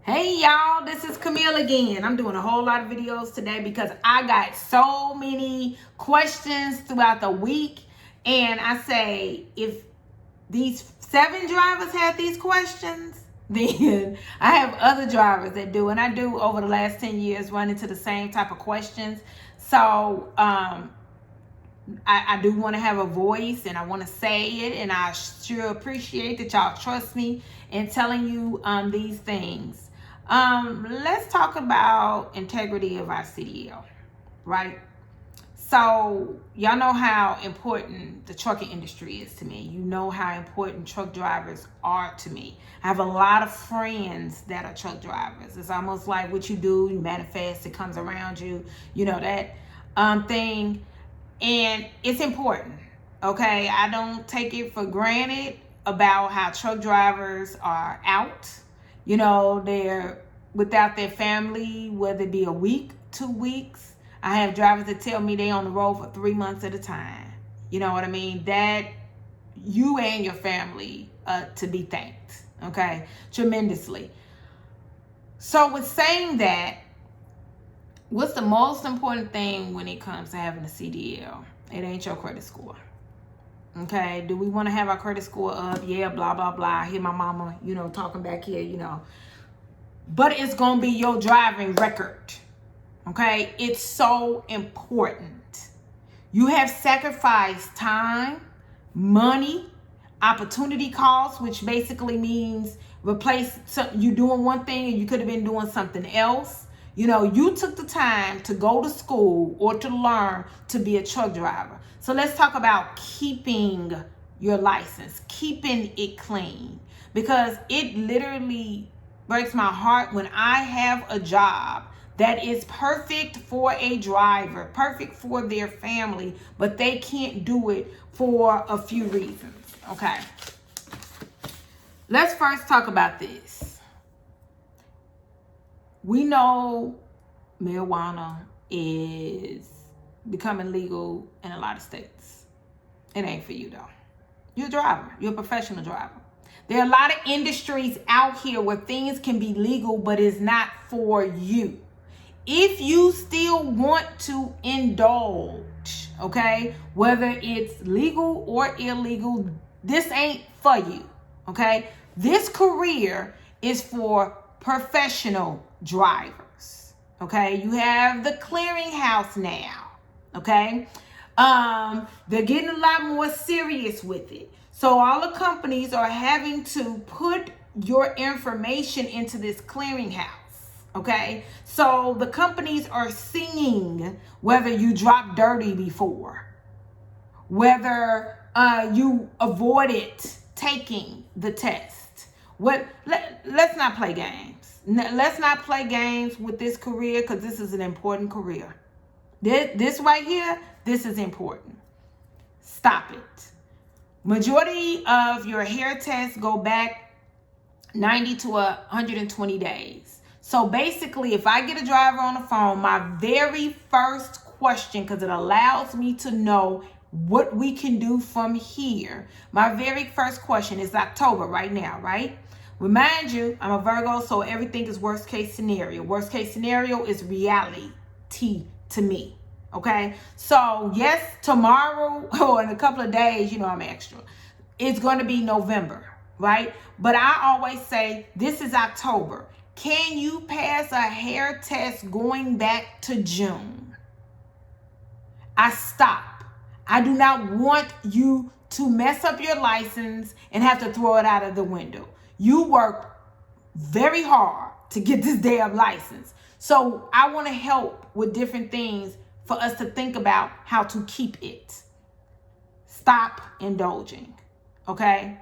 Hey y'all, this is Camille again. I'm doing a whole lot of videos today because I got so many questions throughout the week. And I say, if these 7 drivers had these questions, then I have other drivers that do. And I do over the last 10 years run into the same type of questions. So I do want to have a voice and I want to say it. And I sure appreciate that y'all trust me in telling you these things. Let's talk about integrity of our CDL, right? So y'all know how important the trucking industry is to me. You know how important truck drivers are to me. I have a lot of friends that are truck drivers. It's almost like what you do, you manifest, it comes around you, you know, that thing. And it's important, okay? I don't take it for granted about how truck drivers are out. You know, they're without their family, whether it be a week, 2 weeks. I have drivers that tell me they on the road for 3 months at a time. You know what I mean? That you and your family to be thanked, okay? Tremendously. So with saying that, what's the most important thing when it comes to having a CDL? It ain't your credit score. Okay, do we want to have our credit score up? Yeah, blah, blah, blah. I hear my mama, you know, talking back here, you know. But it's going to be your driving record. Okay, it's so important. You have sacrificed time, money, opportunity costs, which basically means you doing one thing and you could have been doing something else. You know, you took the time to go to school or to learn to be a truck driver. So let's talk about keeping your license, keeping it clean, because it literally breaks my heart when I have a job that is perfect for a driver, perfect for their family, but they can't do it for a few reasons. Okay. Let's first talk about this. We know marijuana is becoming legal in a lot of states. It ain't for you though. You're a driver. You're a professional driver. There are a lot of industries out here where things can be legal, but it's not for you. If you still want to indulge, okay, whether it's legal or illegal, this ain't for you, okay? This career is for professional drivers, okay? You have the clearinghouse now, okay? They're getting a lot more serious with it. So all the companies are having to put your information into this clearinghouse. Okay, so the companies are seeing whether you dropped dirty before, whether you avoided taking the test. Let's not play games. Let's not play games with this career, because this is an important career. This right here, this is important. Stop it. Majority of your hair tests go back 90 to 120 days. So basically, if I get a driver on the phone, my very first question, because it allows me to know what we can do from here, my very first question is October right now, right? Remind you, I'm a Virgo, so everything is worst case scenario. Worst case scenario is reality to me. Okay, so yes, tomorrow or in a couple of days, you know, I'm extra. It's going to be November, right? But I always say this is October. Can you pass a hair test going back to June? I stop. I do not want you to mess up your license and have to throw it out of the window. You work very hard to get this damn license. So I want to help with different things for us to think about how to keep it. Stop indulging, okay?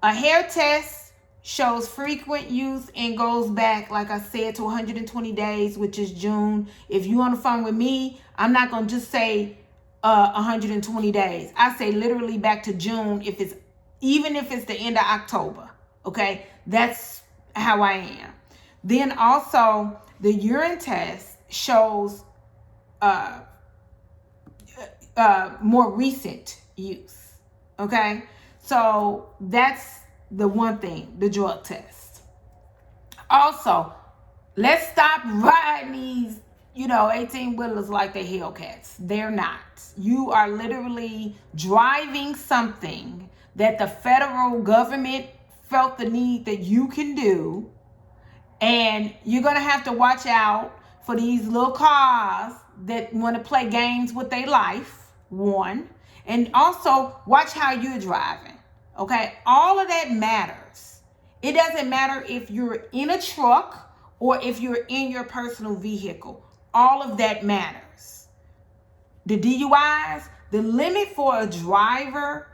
A hair test shows frequent use and goes back, like I said, to 120 days, which is June. If you're on the phone with me, I'm not going to just say 120 days. I say literally back to June, even if it's the end of October, okay? That's how I am. Then also, the urine test shows more recent use, okay? So that's the one thing, the drug test. Also, let's stop riding these, 18-wheelers like they're Hellcats. They're not. You are literally driving something that the federal government felt the need that you can do. And you're going to have to watch out for these little cars that want to play games with their life, one. And also, watch how you're driving, okay? All of that matters. It doesn't matter if you're in a truck or if you're in your personal vehicle. All of that matters. The DUIs, the limit for a driver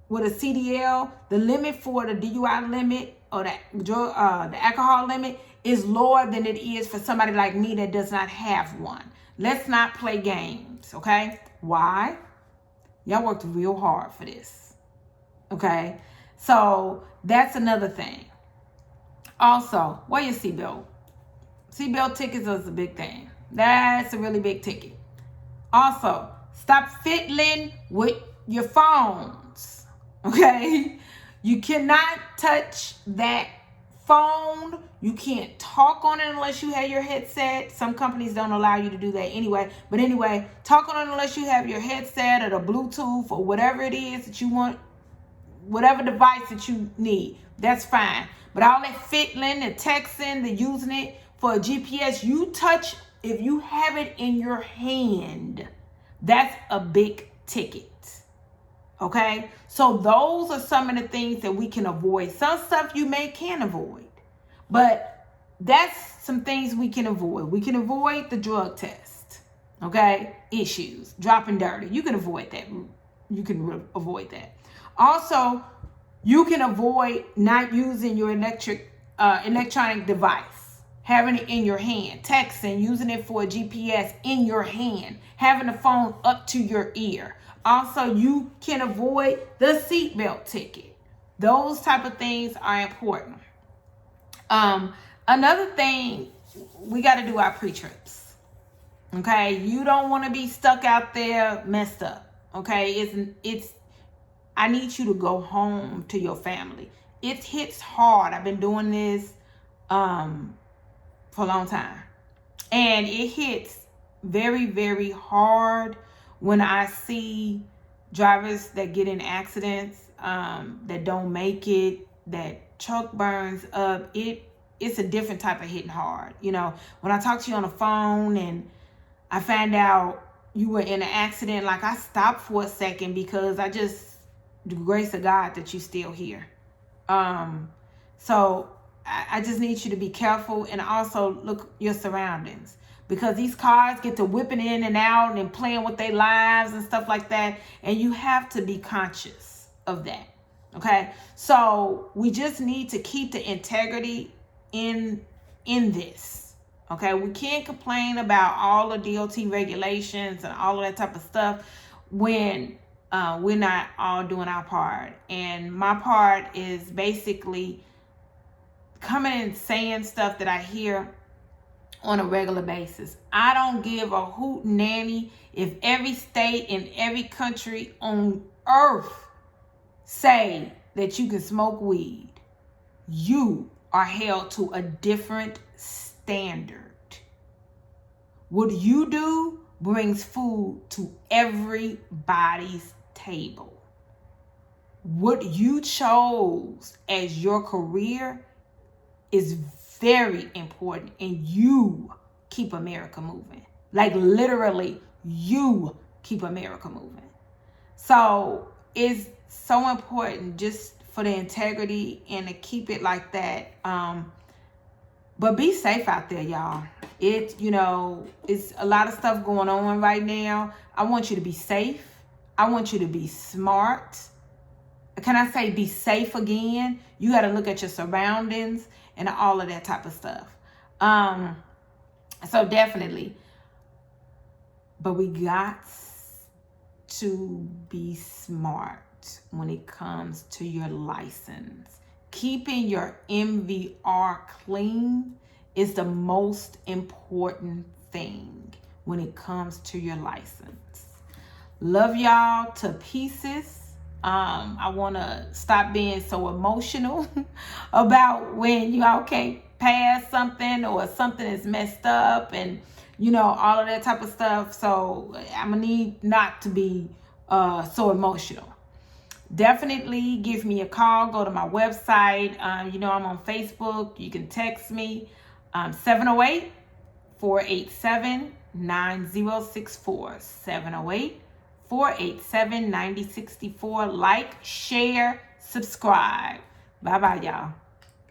with a CDL, the limit for the DUI limit or the alcohol limit is lower than it is for somebody like me that does not have one. Let's not play games, okay? Why? Y'all worked real hard for this, okay? So that's another thing. Also, wear your seatbelt. Seatbelt tickets is a big thing. That's a really big ticket. Also, stop fiddling with your phones, okay? You cannot touch that phone. You can't talk on it unless you have your headset. Some companies don't allow you to do that anyway. But anyway, talk on it unless you have your headset or the Bluetooth or whatever it is that you want, whatever device that you need. That's fine. But all that fiddling, the texting, the using it for a GPS, you touch, if you have it in your hand, that's a big ticket. Okay? So those are some of the things that we can avoid. Some stuff you can avoid. But that's some things we can avoid. We can avoid the drug test. Okay? Issues. Dropping dirty. You can avoid that. You can avoid that. Also, you can avoid not using your electronic device. Having it in your hand. Texting. Using it for a GPS in your hand. Having the phone up to your ear. Also, you can avoid the seatbelt ticket. Those type of things are important. Another thing, we got to do our pre-trips. Okay, you don't want to be stuck out there messed up. Okay, I need you to go home to your family. It hits hard. I've been doing this for a long time, and it hits very, very hard when I see drivers that get in accidents, that don't make it, that truck burns up. It's a different type of hitting hard. When I talk to you on the phone and I find out you were in an accident, like I stopped for a second because the grace of God that you're still here. So I just need you to be careful and also look your surroundings. Because these cars get to whipping in and out and playing with their lives and stuff like that. And you have to be conscious of that. Okay? So we just need to keep the integrity in this. Okay? We can't complain about all the DOT regulations and all of that type of stuff when we're not all doing our part. And my part is basically coming and saying stuff that I hear on a regular basis. I don't give a hoot nanny if every state and every country on earth say that you can smoke weed. You are held to a different standard. What you do brings food to everybody's table. What you chose as your career is very important, and you keep America moving. Like literally, you keep America moving. So it's so important just for the integrity and to keep it like that. But be safe out there, y'all. It's a lot of stuff going on right now. I want you to be safe. I want you to be smart. Can I say be safe again? You got to look at your surroundings and all of that type of stuff. So definitely. But we got to be smart when it comes to your license. Keeping your MVR clean is the most important thing when it comes to your license. Love y'all to pieces. I want to stop being so emotional about when y'all can't past something, or something is messed up, and all of that type of stuff. So I'm gonna need not to be so emotional. Definitely give me a call. Go to my website. I'm on Facebook. You can text me 708-487-9064. 708-487-9064. Like, share, subscribe. Bye bye, y'all.